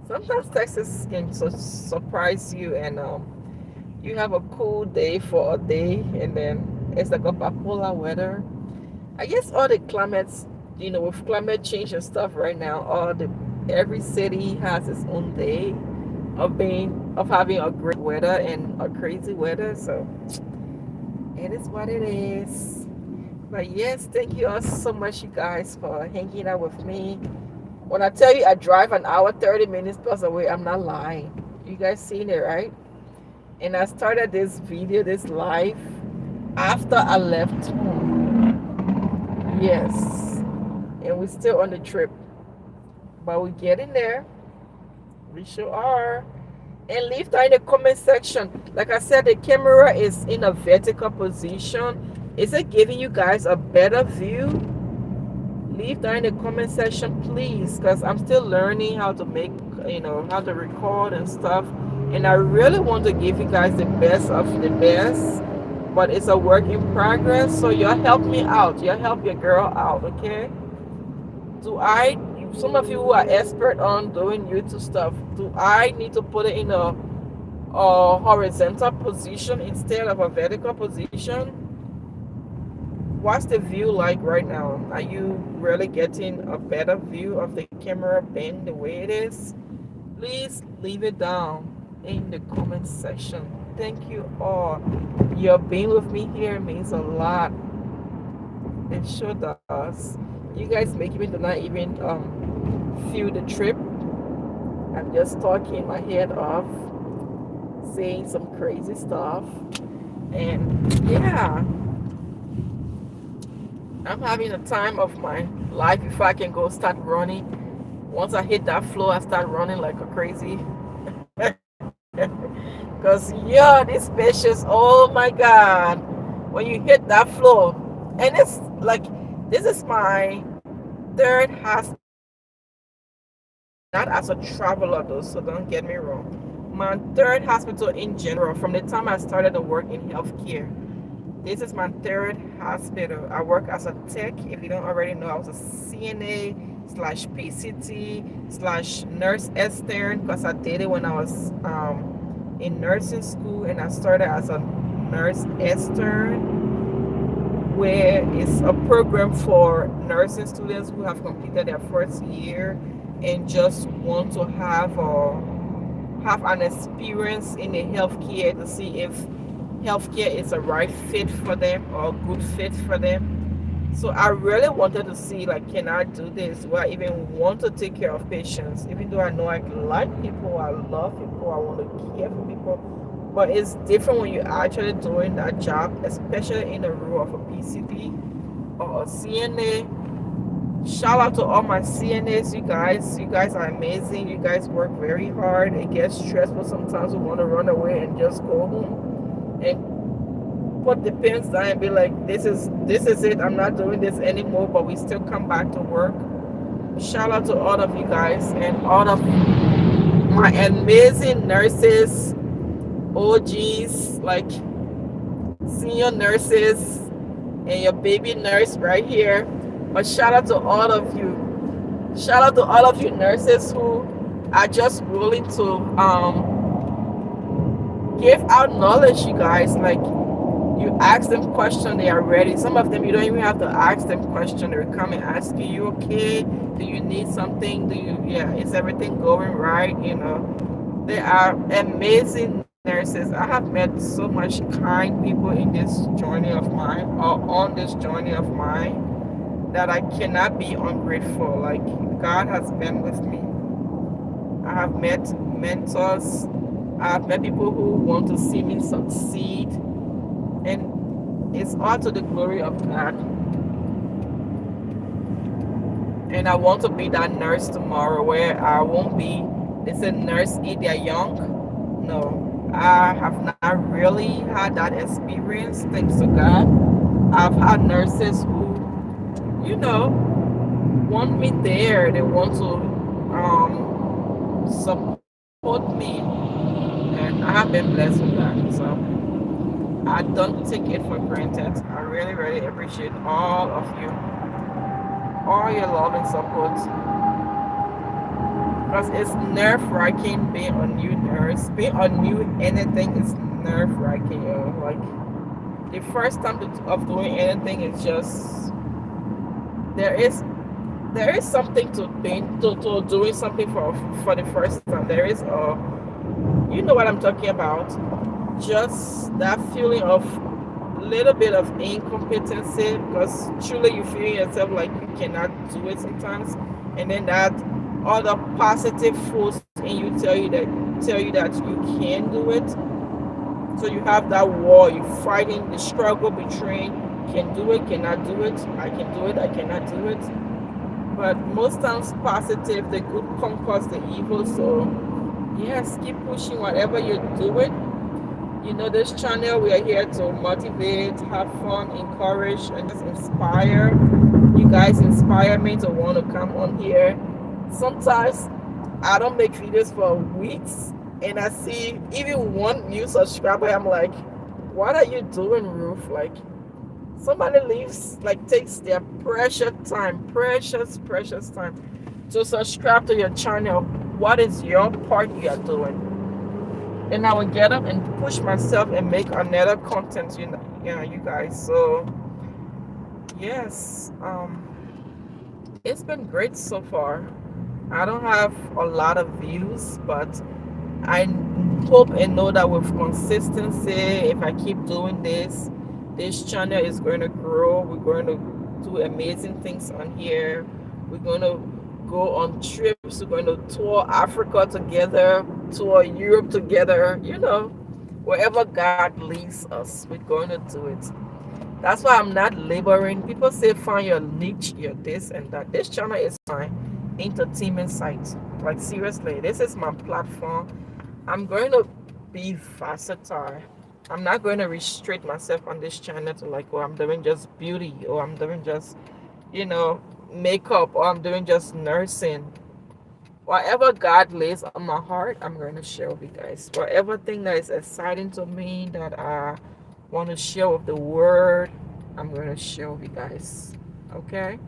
sometimes Texas can surprise you and you have a cool day for a day and then it's like a bipolar weather. I guess all the climates, with climate change and stuff right now, every city has its own day of having a great weather and a crazy weather. So it is what it is. But yes, thank you all so much, you guys, for hanging out with me. When I tell you I drive an hour 30 minutes plus away, I'm not lying. You guys seen it, right? And I started this video, this live, after I left home. Yes. And we're still on the trip. But we're getting there. We sure are. And leave down in the comment section. Like I said, the camera is in a vertical position. Is it giving you guys a better view? Leave down in the comment section, please, because I'm still learning how to make, how to record and stuff. And I really want to give you guys the best of the best. But it's a work in progress. So y'all help me out. Y'all help your girl out, okay? Some of you who are expert on doing YouTube stuff, do I need to put it in a horizontal position instead of a vertical position? What's the view like right now? Are you really getting a better view of the camera being the way it is? Please leave it down in the comment section. Thank you all. Your being with me here means a lot. It sure does. You guys make me do not even feel the trip. I'm just talking my head off, saying some crazy stuff. And yeah, I'm having a time of my life if I can go start running. Once I hit that floor, I start running like a crazy. Because, yeah, these patients, oh my God, when you hit that floor, and it's like, this is my third hospital, not as a traveler though, so don't get me wrong. My third hospital in general, from the time I started to work in healthcare. This is my third hospital. I work as a tech. If you don't already know, I was a CNA slash PCT slash nurse extern because I did it when I was in nursing school, and I started as a nurse extern, where it's a program for nursing students who have completed their first year and just want to have an experience in the healthcare to see if healthcare is a right fit for them or a good fit for them. So I really wanted to see, like, can I do this? Do I even want to take care of patients? Even though I know I like people, I love people, I want to care for people. But it's different when you're actually doing that job, especially in the role of a PCD or a CNA. Shout out to all my CNAs, you guys. You guys are amazing. You guys work very hard. It gets stressful sometimes. We want to run away and just go home and put the pens down and be like, this is it. I'm not doing this anymore. But we still come back to work. Shout out to all of you guys and all of my amazing nurses, OGs, like senior nurses, and your baby nurse right here. But shout out to all of you. Shout out to all of you nurses who are just willing to give out knowledge, you guys. Like, you ask them questions, they are ready. Some of them you don't even have to ask them questions. They will come and ask you, you okay? Do you need something? Is everything going right? They are amazing nurses. I have met so much kind people in this journey of mine, or on this journey of mine, that I cannot be ungrateful. Like, God has been with me. I have met mentors. I have met people who want to see me succeed. And it's all to the glory of God. And I want to be that nurse tomorrow where I won't be, they say nurse eat their young. No, I have not really had that experience, thanks to God. I've had nurses who, want me there. They want to support me. And I have been blessed with that. So I don't take it for granted. I really, really appreciate all of you, all your love and support. Because it's nerve wracking being a new nurse, being a new anything is nerve wracking. Like, the first time of doing anything is just, there is something to being to doing something for the first time. There is you know what I'm talking about. Just that feeling of little bit of incompetency, because truly you feel yourself like you cannot do it sometimes, and then that other positive force in you tell you that you can do it. So you have that war, you fighting the struggle between can do it, cannot do it, I can do it, I cannot do it. But most times positive, the good conquers the evil. So yes, keep pushing whatever you're doing. This channel, we are here to motivate, have fun, encourage, and just inspire. You guys inspire me to want to come on here. Sometimes I don't make videos for weeks, and I see even one new subscriber. I'm like, what are you doing, Ruth? Like, somebody takes their precious time to subscribe to your channel. What is your part you are doing? And I will get up and push myself and make another content, you guys. So yes, it's been great so far. I don't have a lot of views, but I hope and know that with consistency, if I keep doing this channel is going to grow. We're going to do amazing things on here. We're going to go on trips. We're going to tour Africa together, tour Europe together. Wherever God leads us, we're going to do it. That's why I'm not laboring. People say find your niche, your this and that. This channel is my entertainment site. Like seriously, this is my platform. I'm going to be versatile. I'm not going to restrict myself on this channel to like, oh, I'm doing just beauty, or I'm doing just, you know, makeup, or I'm doing just nursing. Whatever God lays on my heart, I'm going to share with you guys. Whatever thing that is exciting to me that I want to share with the world, I'm going to share with you guys. Okay?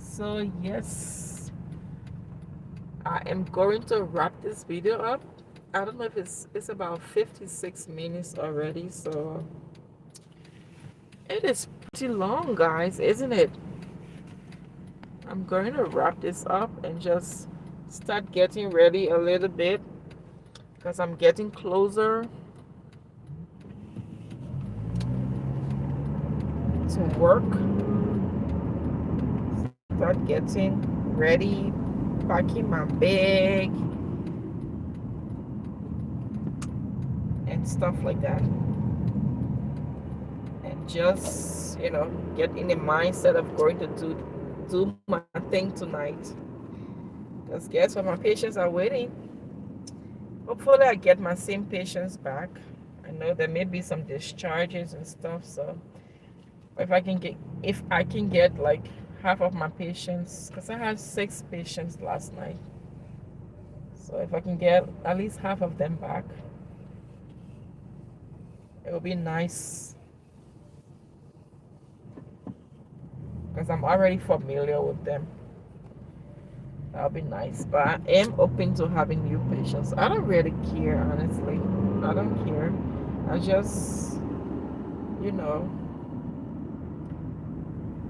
So, yes, I am going to wrap this video up. I don't know if it's about 56 minutes already, so it is pretty long, guys, isn't it? I'm going to wrap this up and just start getting ready a little bit because I'm getting closer to work. Start getting ready, packing my bag and stuff like that. And just, get in the mindset of going to do my thing tonight. Because guess what? My patients are waiting. Hopefully I get my same patients back. I know there may be some discharges and stuff, so if I can get like half of my patients, because I had 6 patients last night. So if I can get at least half of them back, it will be nice because I'm already familiar with them. That'll be nice. But I am open to having new patients. I don't really care, honestly. I don't care. I just, you know,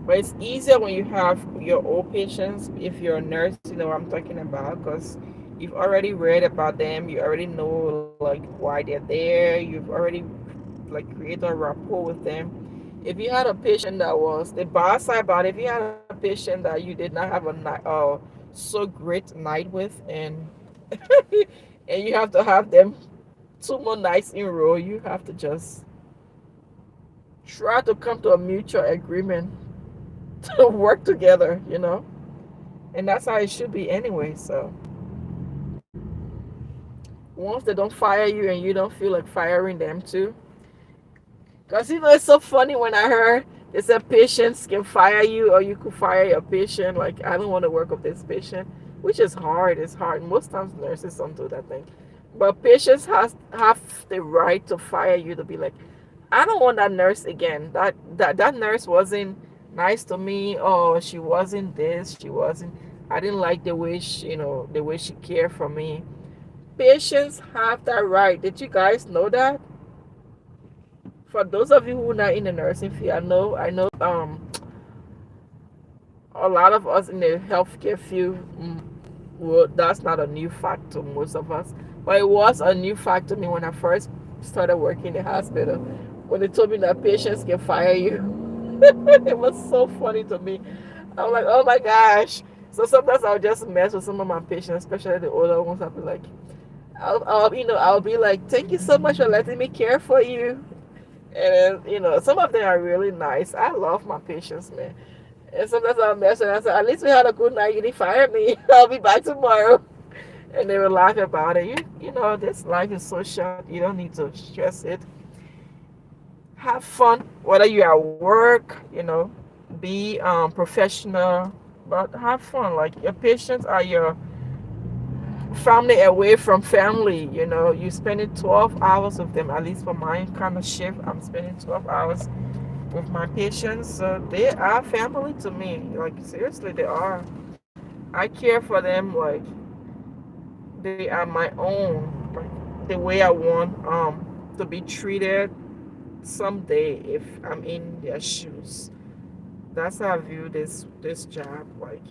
but it's easier when you have your old patients. If you're a nurse, you know what I'm talking about, because you've already read about them. You already know like why they're there. You've already like created a rapport with them. If you had a patient that was the bad side about it, if you had a patient that you did not have a night, so great night with, and and you have to have them 2 more nights in a row, you have to just try to come to a mutual agreement to work together, and that's how it should be anyway. So once they don't fire you and you don't feel like firing them too, because it's so funny when I heard they said patients can fire you or you could fire your patient. Like, I don't want to work with this patient, which is hard. It's hard. Most times nurses don't do that thing. But patients have the right to fire you, to be like, I don't want that nurse again. That nurse wasn't nice to me, or she wasn't this, she wasn't, I didn't like the way she cared for me. Patients have that right. Did you guys know that? For those of you who are not in the nursing field, I know a lot of us in the healthcare field, well, that's not a new fact to most of us, but it was a new fact to me when I first started working in the hospital, when they told me that patients can fire you. It was so funny to me. I'm like, oh my gosh. So sometimes I'll just mess with some of my patients, especially the older ones. I'll be like, I'll be like, thank you so much for letting me care for you. And then, some of them are really nice. I love my patients, man. And sometimes I'll mess with them. I say, at least we had a good night. You didn't fire me. I'll be back tomorrow. And they will laugh about it. This life is so short. You don't need to stress it. Have fun, whether you're at work. Be professional, but have fun. Like, your patients are your family away from family. You spending 12 hours with them. At least for my kind of shift, I'm spending 12 hours with my patients. So they are family to me. Like, seriously, they are. I care for them like they are my own. Like, the way I want to be treated someday if I'm in their shoes. That's how I view this job. Like,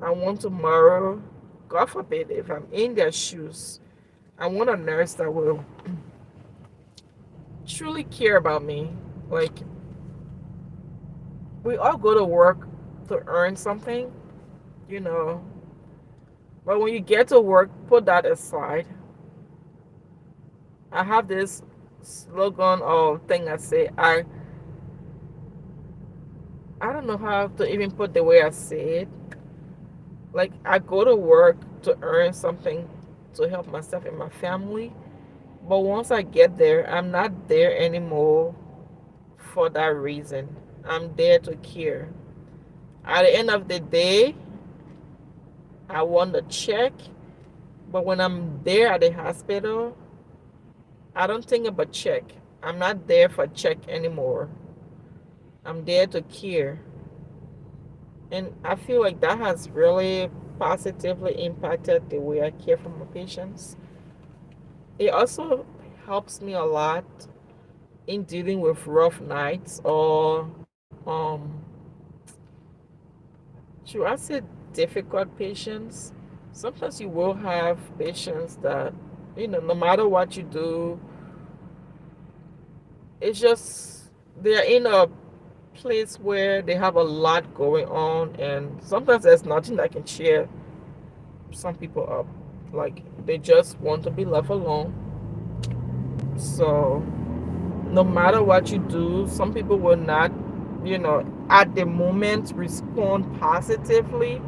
I want tomorrow, God forbid, if I'm in their shoes, I want a nurse that will truly care about me. Like, we all go to work to earn something, you know, but when you get to work, put that aside. I have this slogan or thing I say. I don't know how to even put the way I say it. Like, I go to work to earn something to help myself and my family. But once I get there, I'm not there anymore for that reason. I'm there to care. At the end of the day, I want the check. But when I'm there at the hospital, I don't think about check. I'm not there for check anymore. I'm there to care. And I feel like that has really positively impacted the way I care for my patients. It also helps me a lot in dealing with rough nights or should I say difficult patients. Sometimes you will have patients that, no matter what you do, it's just they're in a place where they have a lot going on, and sometimes there's nothing that can cheer some people up. Like, they just want to be left alone. So no matter what you do, some people will not, at the moment respond positively.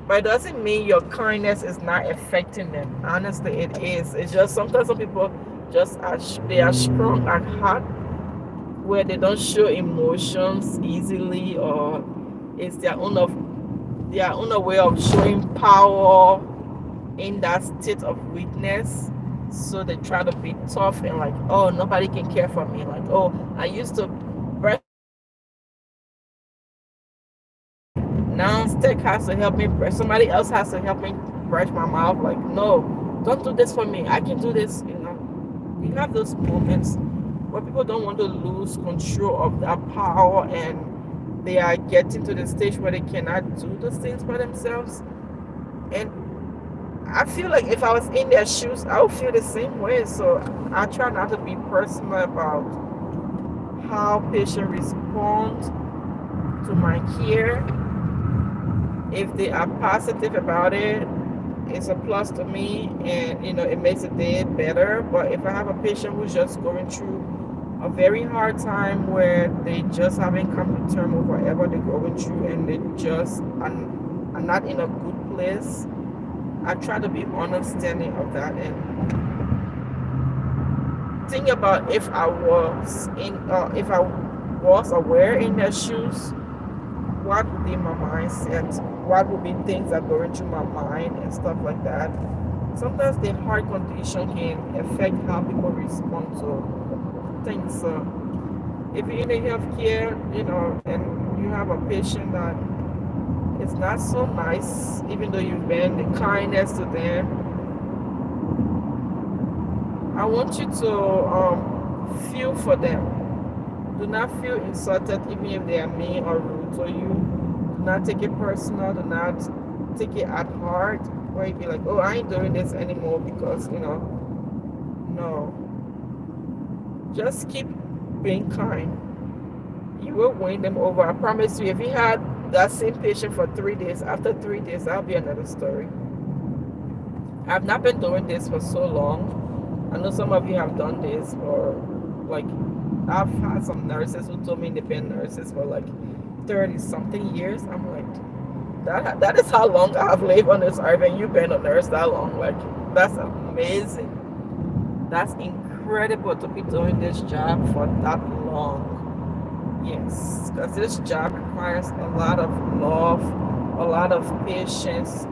But it doesn't mean your kindness is not affecting them. Honestly, it is. It's just sometimes some people just they are strong at heart, where they don't show emotions easily, or it's their own way of showing power in that state of weakness. So they try to be tough and like, oh, nobody can care for me. Like, oh, I used to brush now Stick has to help me brush. Somebody else has to help me brush my mouth. Like, no, don't do this for me. I can do this. We have those moments where people don't want to lose control of that power, and they are getting to the stage where they cannot do those things by themselves. And I feel like if I was in their shoes, I would feel the same way. So I try not to be personal about how patients respond to my care. If they are positive about it, it's a plus to me, and it makes the day better. But if I have a patient who's just going through a very hard time, where they just haven't come to terms with whatever they're going through, and they just are not in a good place, I try to be understanding of that, and think about if I was aware in their shoes, what would be my mindset? What would be things that go into my mind and stuff like that? Sometimes the heart condition can affect how people respond to things. So if you're in the healthcare, and you have a patient that is not so nice, even though you've been the kindness to them, I want you to feel for them. Do not feel insulted even if they are mean or rude to you. Do not take it personal. Do not take it at heart, where you be like, oh, I ain't doing this anymore because, no. Just keep being kind. You will win them over. I promise you, if you had that same patient for 3 days, after 3 days, that'll be another story. I've not been doing this for so long. I know some of you have done this, or like, I've had some nurses who told me they've been nurses for like 30 something years. I'm like, that is how long I've lived on this earth, and you've been a nurse that long. Like, that's amazing. That's incredible to be doing this job for that long. Yes, because this job requires a lot of love, a lot of patience,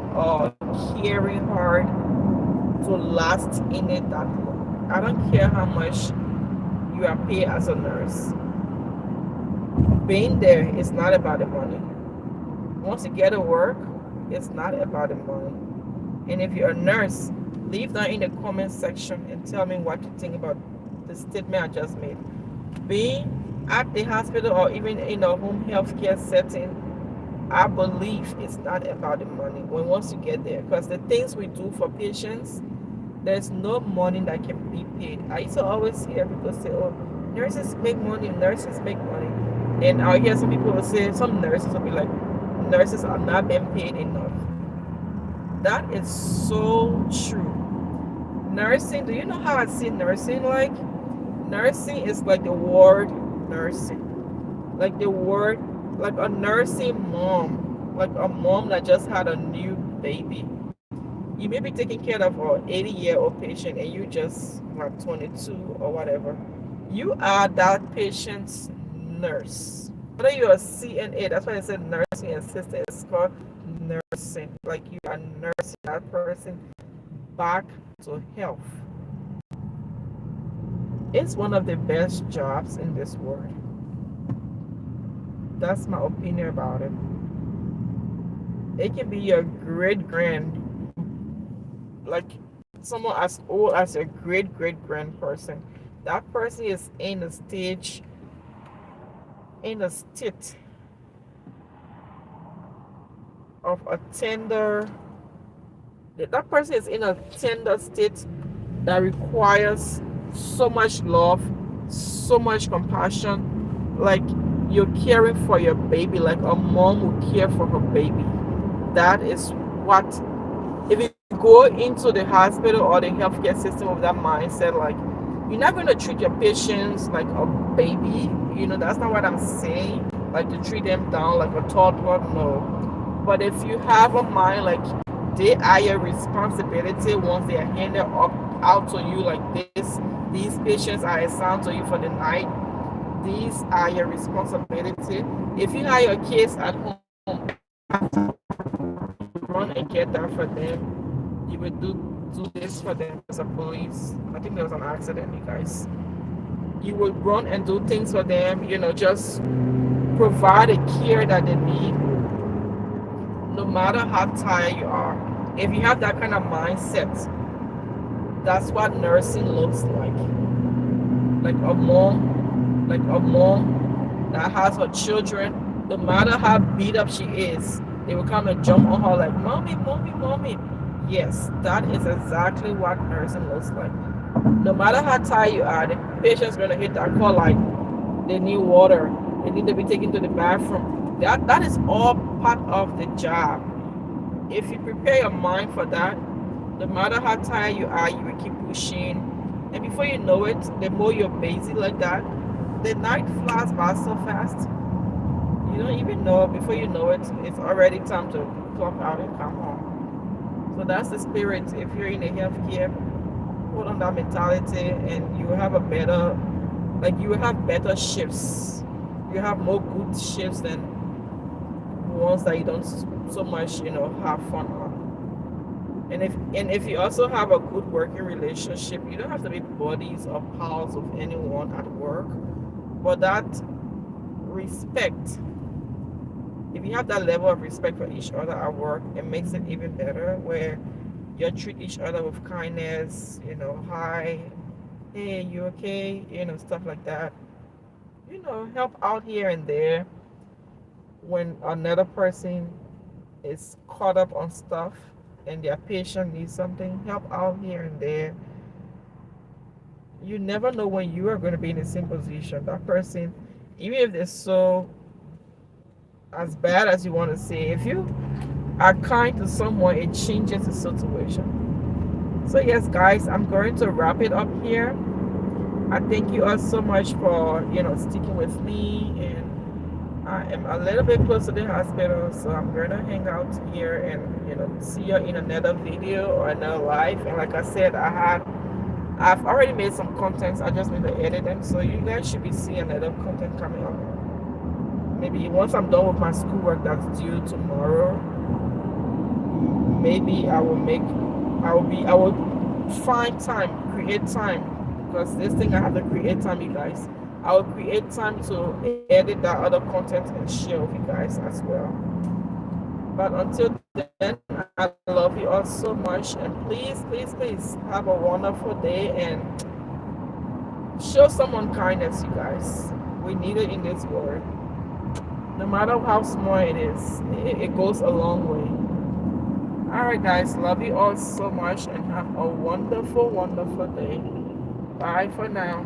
caring hard to last in it that long. I don't care how much you are paid as a nurse. Being there is not about the money. Once you get to work, it's not about the money. And if you're a nurse, leave that in the comment section and tell me what you think about the statement I just made. Being at the hospital or even in a home healthcare setting, I believe it's not about the money once you get there. Because the things we do for patients, There's no money that can be paid. I used to always hear people say, "Oh, nurses make money, nurses make money," and I hear some people will say, some nurses will be like, "Nurses are not being paid enough." That is so true. Nursing, do you know how I see nursing like? Nursing is like the word nursing. Like the word, like a nursing mom, like a mom that just had a new baby. You may be taking care of an 80-year-old patient and you just like 22 or whatever. You are that patient's nurse. Whether you're a CNA, that's why I said nursing assistant, it's called nursing. Like you are nursing that person back to health. It's one of the best jobs in this world. That's my opinion about it. It can be your great grand, like someone as old as your great great grand person. That person is in a state of a tender. That person is in a tender state that requires so much love, so much compassion. Like you're caring for your baby, like a mom would care for her baby. That is what, if you go into the hospital or the healthcare system with that mindset, like you're not going to treat your patients like a baby. That's not what I'm saying. Like to treat them down like a toddler, no. But if you have a mind like they are your responsibility once they are handed up out to you like this, these patients are assigned to you for the night. These are your responsibility. If you have your kids at home, run and get that for them. You would do this for them as a police. I think there was an accident, you guys. You would run and do things for them, just provide the care that they need, no matter how tired you are. If you have that kind of mindset, that's what nursing looks like. Like a mom that has her children, no matter how beat up she is, they will come and jump on her like, "Mommy, mommy, mommy." Yes, that is exactly what nursing looks like. No matter how tired you are, the patient's gonna hit that call like they need water, they need to be taken to the bathroom. That is all part of the job. If you prepare your mind for that, no matter how tired you are, you will keep pushing. And before you know it, the more you're busy like that, the night flies by so fast. You don't even know. Before you know it, it's already time to clock out and come home. So that's the spirit. If you're in a healthcare, hold on that mentality, and you will have you will have better shifts. You have more good shifts than ones that you don't so much, have fun on. And if you also have a good working relationship, you don't have to be buddies or pals with anyone at work. But that respect, if you have that level of respect for each other at work, it makes it even better. Where you treat each other with kindness, hi, hey, you okay, stuff like that. Help out here and there when another person is caught up on stuff and their patient needs something. Help out here and there. You never know when you are going to be in the same position. That person, even if they're so as bad as you want to say, if you are kind to someone, it changes the situation. So yes, guys, I'm going to wrap it up here. I thank you all so much for sticking with me, and I am a little bit close to the hospital, so I'm gonna hang out here and see you in another video or another live. And like I said, I've already made some contents. I just need to edit them, so you guys should be seeing another content coming up. Maybe once I'm done with my schoolwork that's due tomorrow, maybe I will find time, create time, because this thing I have to create time, you guys. I will create time to edit that other content and share with you guys as well. But until then, I love you all so much, and please, please, please have a wonderful day and show someone kindness, you guys. We need it in this world. No matter how small it is, it goes a long way. Alright, guys, love you all so much and have a wonderful, wonderful day. Bye for now.